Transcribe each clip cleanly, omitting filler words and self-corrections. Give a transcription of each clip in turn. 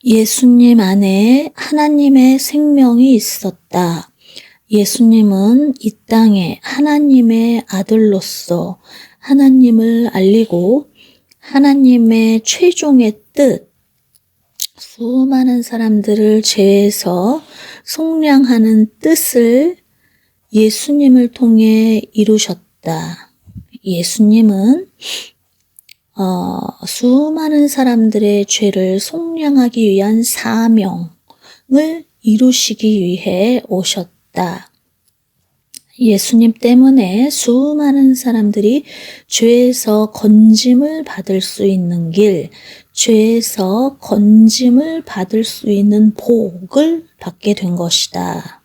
예수님 안에 하나님의 생명이 있었다. 예수님은 이 땅에 하나님의 아들로서 하나님을 알리고 하나님의 최종의 뜻, 수많은 사람들을 죄에서 속량하는 뜻을 예수님을 통해 이루셨다. 예수님은 수많은 사람들의 죄를 속량하기 위한 사명을 이루시기 위해 오셨다. 예수님 때문에 수많은 사람들이 죄에서 건짐을 받을 수 있는 길, 죄에서 건짐을 받을 수 있는 복을 받게 된 것이다.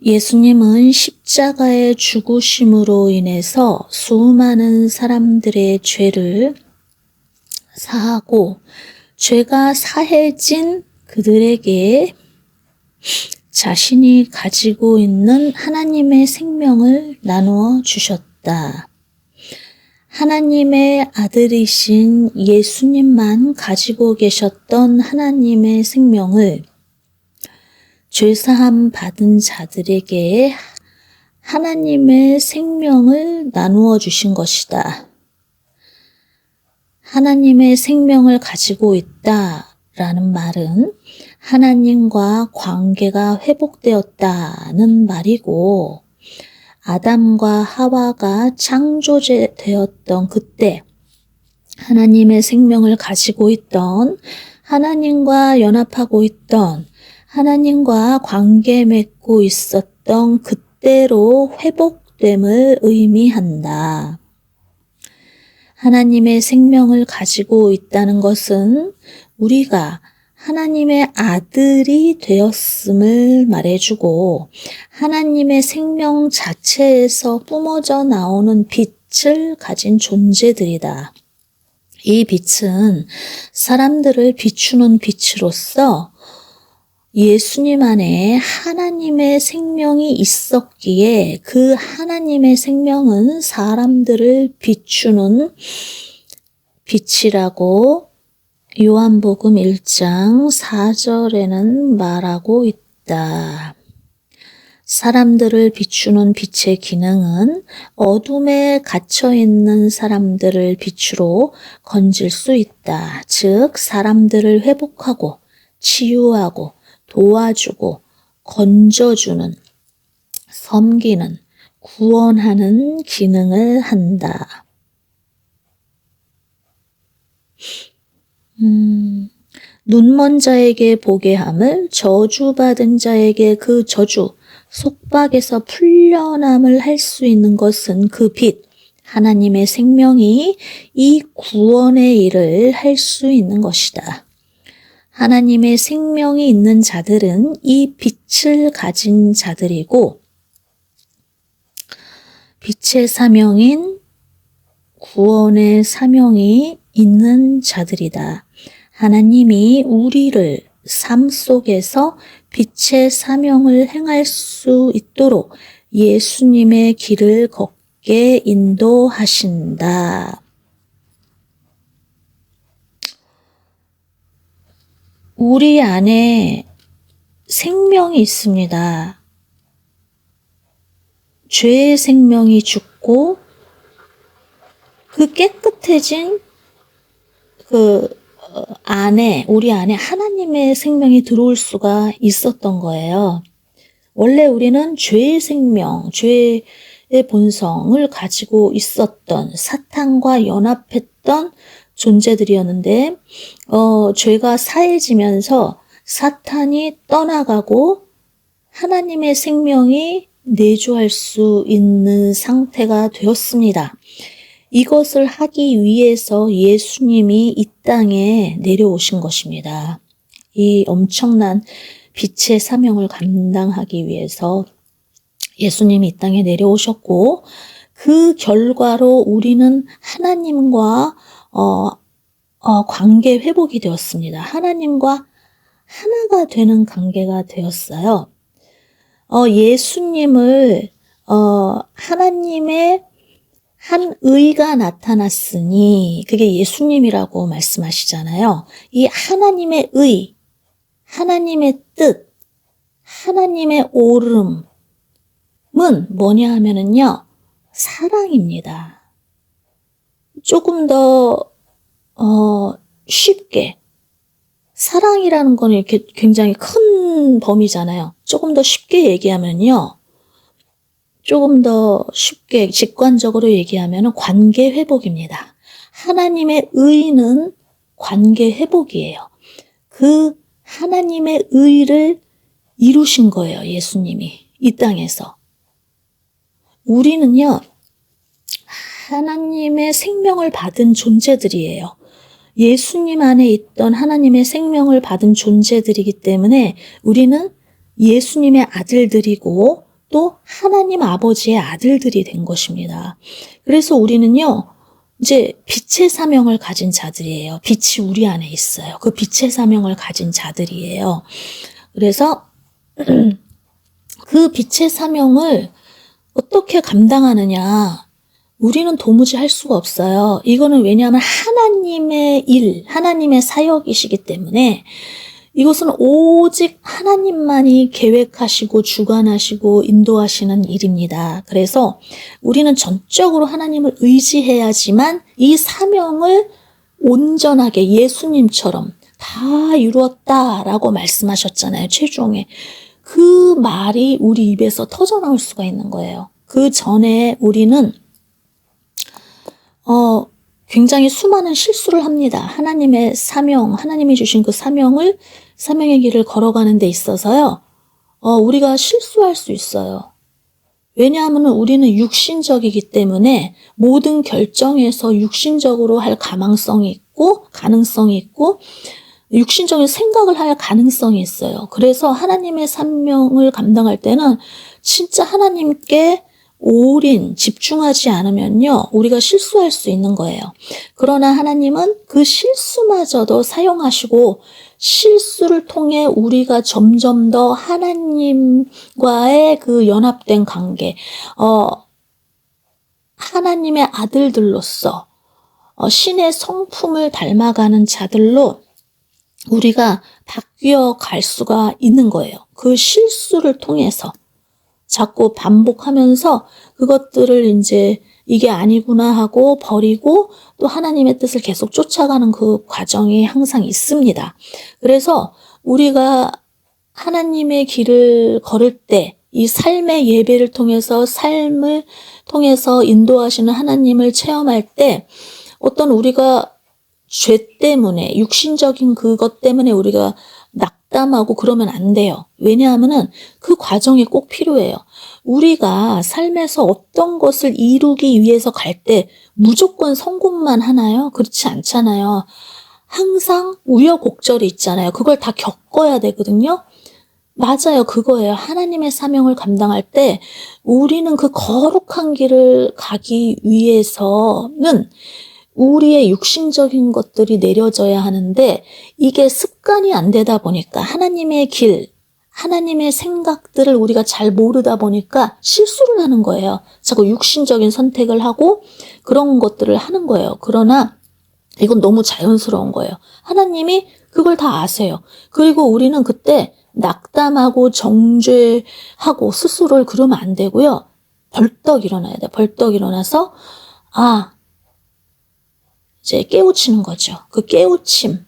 예수님은 십자가의 죽으심으로 인해서 수많은 사람들의 죄를 사하고 죄가 사해진 그들에게 자신이 가지고 있는 하나님의 생명을 나누어 주셨다. 하나님의 아들이신 예수님만 가지고 계셨던 하나님의 생명을 죄사함 받은 자들에게 하나님의 생명을 나누어 주신 것이다. 하나님의 생명을 가지고 있다라는 말은 하나님과 관계가 회복되었다는 말이고, 아담과 하와가 창조되었던 그때 하나님의 생명을 가지고 있던, 하나님과 연합하고 있던, 하나님과 관계 맺고 있었던 그때로 회복됨을 의미한다. 하나님의 생명을 가지고 있다는 것은 우리가 하나님의 아들이 되었음을 말해주고, 하나님의 생명 자체에서 뿜어져 나오는 빛을 가진 존재들이다. 이 빛은 사람들을 비추는 빛으로서 예수님 안에 하나님의 생명이 있었기에 그 하나님의 생명은 사람들을 비추는 빛이라고 요한복음 1장 4절에는 말하고 있다. 사람들을 비추는 빛의 기능은 어둠에 갇혀있는 사람들을 빛으로 건질 수 있다. 즉, 사람들을 회복하고 치유하고 도와주고 건져주는, 섬기는, 구원하는 기능을 한다. 눈먼 자에게 보게 함을, 저주받은 자에게 그 저주, 속박에서 풀려남을 할 수 있는 것은 그 빛, 하나님의 생명이 이 구원의 일을 할 수 있는 것이다. 하나님의 생명이 있는 자들은 이 빛을 가진 자들이고, 빛의 사명인 구원의 사명이 있는 자들이다. 하나님이 우리를 삶 속에서 빛의 사명을 행할 수 있도록 예수님의 길을 걷게 인도하신다. 우리 안에 생명이 있습니다. 죄의 생명이 죽고 그 깨끗해진 우리 안에 하나님의 생명이 들어올 수가 있었던 거예요. 원래 우리는 죄의 생명, 죄의 본성을 가지고 있었던, 사탄과 연합했던 존재들이었는데, 죄가 사해지면서 사탄이 떠나가고 하나님의 생명이 내주할 수 있는 상태가 되었습니다. 이것을 하기 위해서 예수님이 이 땅에 내려오신 것입니다. 이 엄청난 빛의 사명을 감당하기 위해서 예수님이 이 땅에 내려오셨고, 그 결과로 우리는 하나님과 관계 회복이 되었습니다. 하나님과 하나가 되는 관계가 되었어요. 예수님을 하나님의 한 의가 나타났으니 그게 예수님이라고 말씀하시잖아요. 이 하나님의 의, 하나님의 뜻, 하나님의 옳음은 뭐냐 하면은요, 사랑입니다. 조금 더 쉽게, 사랑이라는 건 이렇게 굉장히 큰 범위잖아요. 조금 더 쉽게 얘기하면요, 조금 더 쉽게 직관적으로 얘기하면 관계 회복입니다. 하나님의 의는 관계 회복이에요. 그 하나님의 의를 이루신 거예요, 예수님이 이 땅에서. 우리는요, 하나님의 생명을 받은 존재들이에요. 예수님 안에 있던 하나님의 생명을 받은 존재들이기 때문에 우리는 예수님의 아들들이고 또 하나님 아버지의 아들들이 된 것입니다. 그래서 우리는요, 이제 빛의 사명을 가진 자들이에요. 빛이 우리 안에 있어요. 그 빛의 사명을 가진 자들이에요. 그래서 그 빛의 사명을 어떻게 감당하느냐? 우리는 도무지 할 수가 없어요. 이거는 왜냐하면 하나님의 일, 하나님의 사역이시기 때문에 이것은 오직 하나님만이 계획하시고 주관하시고 인도하시는 일입니다. 그래서 우리는 전적으로 하나님을 의지해야지만 이 사명을 온전하게 예수님처럼 다 이루었다라고 말씀하셨잖아요. 최종에. 그 말이 우리 입에서 터져나올 수가 있는 거예요. 그 전에 우리는 굉장히 수많은 실수를 합니다. 하나님의 사명, 하나님이 주신 그 사명의 길을 걸어가는 데 있어서요, 우리가 실수할 수 있어요. 왜냐하면 우리는 육신적이기 때문에 모든 결정에서 육신적으로 할 가능성이 있고, 육신적인 생각을 할 가능성이 있어요. 그래서 하나님의 사명을 감당할 때는 진짜 하나님께 집중하지 않으면요, 우리가 실수할 수 있는 거예요. 그러나 하나님은 그 실수마저도 사용하시고, 실수를 통해 우리가 점점 더 하나님과의 그 연합된 관계, 하나님의 아들들로서, 신의 성품을 닮아가는 자들로 우리가 바뀌어 갈 수가 있는 거예요. 그 실수를 통해서. 자꾸 반복하면서 그것들을 이제 이게 아니구나 하고 버리고 또 하나님의 뜻을 계속 쫓아가는 그 과정이 항상 있습니다. 그래서 우리가 하나님의 길을 걸을 때 이 삶의 예배를 통해서 삶을 통해서 인도하시는 하나님을 체험할 때 어떤 우리가 죄 때문에 육신적인 그것 때문에 우리가 낙담하고 그러면 안 돼요. 왜냐하면은 그 과정이 꼭 필요해요. 우리가 삶에서 어떤 것을 이루기 위해서 갈 때 무조건 성공만 하나요? 그렇지 않잖아요. 항상 우여곡절이 있잖아요. 그걸 다 겪어야 되거든요. 맞아요. 그거예요. 하나님의 사명을 감당할 때 우리는 그 거룩한 길을 가기 위해서는 우리의 육신적인 것들이 내려져야 하는데 이게 습관이 안 되다 보니까 하나님의 길, 하나님의 생각들을 우리가 잘 모르다 보니까 실수를 하는 거예요. 자꾸 육신적인 선택을 하고 그런 것들을 하는 거예요. 그러나 이건 너무 자연스러운 거예요. 하나님이 그걸 다 아세요. 그리고 우리는 그때 낙담하고 정죄하고 스스로를 그러면 안 되고요. 벌떡 일어나야 돼요. 벌떡 일어나서 이제 깨우치는 거죠. 그 깨우침.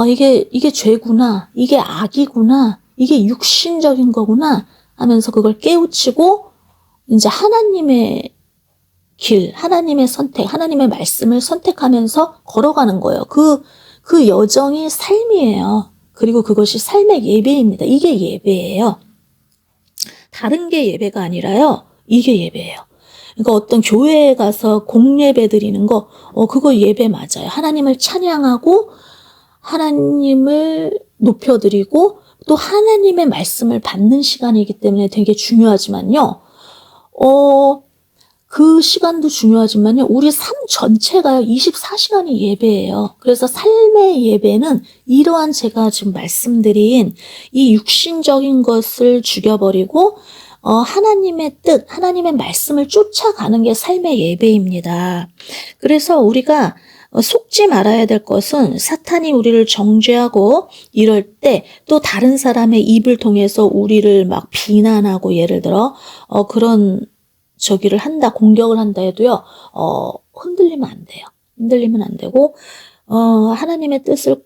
이게 죄구나. 이게 악이구나. 이게 육신적인 거구나 하면서 그걸 깨우치고 이제 하나님의 길, 하나님의 선택, 하나님의 말씀을 선택하면서 걸어가는 거예요. 그 여정이 삶이에요. 그리고 그것이 삶의 예배입니다. 이게 예배예요. 다른 게 예배가 아니라요. 이게 예배예요. 그러니까 어떤 교회에 가서 공예배 드리는 거, 그거 예배 맞아요. 하나님을 찬양하고 하나님을 높여드리고 또 하나님의 말씀을 받는 시간이기 때문에 되게 중요하지만요. 그 시간도 중요하지만요. 우리 삶 전체가요. 24시간이 예배예요. 그래서 삶의 예배는 이러한 제가 지금 말씀드린 이 육신적인 것을 죽여버리고 하나님의 뜻, 하나님의 말씀을 쫓아가는 게 삶의 예배입니다. 그래서 우리가 속지 말아야 될 것은 사탄이 우리를 정죄하고 이럴 때 또 다른 사람의 입을 통해서 우리를 막 비난하고 예를 들어 그런 저기를 한다, 공격을 한다 해도요, 흔들리면 안 돼요. 흔들리면 안 되고, 하나님의 뜻을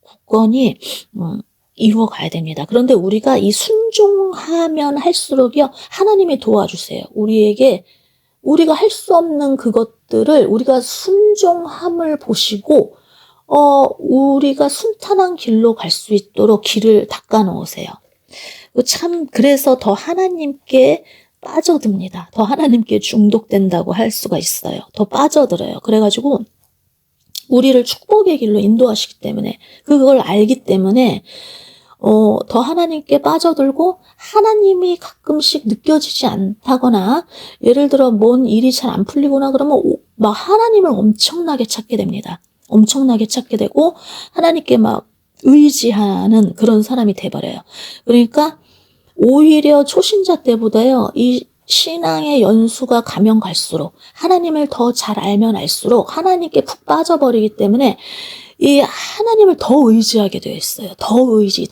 굳건히, 이루어 가야 됩니다. 그런데 우리가 이 순종하면 할수록요, 하나님이 도와주세요. 우리가 할 수 없는 그것들을 우리가 순종함을 보시고, 우리가 순탄한 길로 갈 수 있도록 길을 닦아 놓으세요. 참, 그래서 더 하나님께 빠져듭니다. 더 하나님께 중독된다고 할 수가 있어요. 더 빠져들어요. 그래가지고 우리를 축복의 길로 인도하시기 때문에 그걸 알기 때문에 더 하나님께 빠져들고 하나님이 가끔씩 느껴지지 않다거나 예를 들어 뭔 일이 잘 안 풀리거나 그러면 막 하나님을 엄청나게 찾게 됩니다. 엄청나게 찾게 되고 하나님께 막 의지하는 그런 사람이 돼버려요. 그러니까 오히려 초신자 때보다요, 이 신앙의 연수가 가면 갈수록 하나님을 더 잘 알면 알수록 하나님께 푹 빠져버리기 때문에 이 하나님을 더 의지하게 되어 있어요. 더 의지.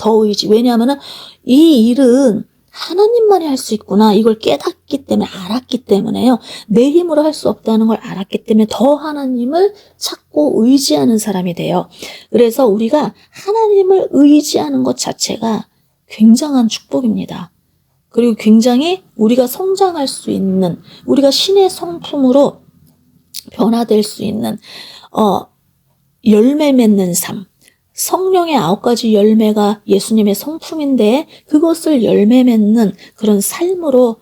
왜냐하면은 이 일은 하나님만이 할 수 있구나. 이걸 깨닫기 때문에, 알았기 때문에요. 내 힘으로 할 수 없다는 걸 알았기 때문에 더 하나님을 찾고 의지하는 사람이 돼요. 그래서 우리가 하나님을 의지하는 것 자체가 굉장한 축복입니다. 그리고 굉장히 우리가 성장할 수 있는, 우리가 신의 성품으로 변화될 수 있는, 열매 맺는 삶. 성령의 9가지 열매가 예수님의 성품인데 그것을 열매 맺는 그런 삶으로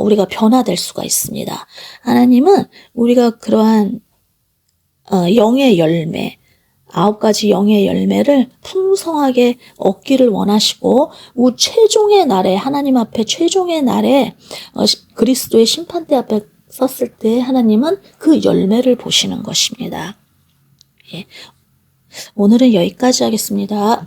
우리가 변화될 수가 있습니다. 하나님은 우리가 그러한 영의 열매, 9가지 영의 열매를 풍성하게 얻기를 원하시고 최종의 날에 하나님 앞에 최종의 날에 그리스도의 심판대 앞에 섰을 때 하나님은 그 열매를 보시는 것입니다. 예. 오늘은 여기까지 하겠습니다.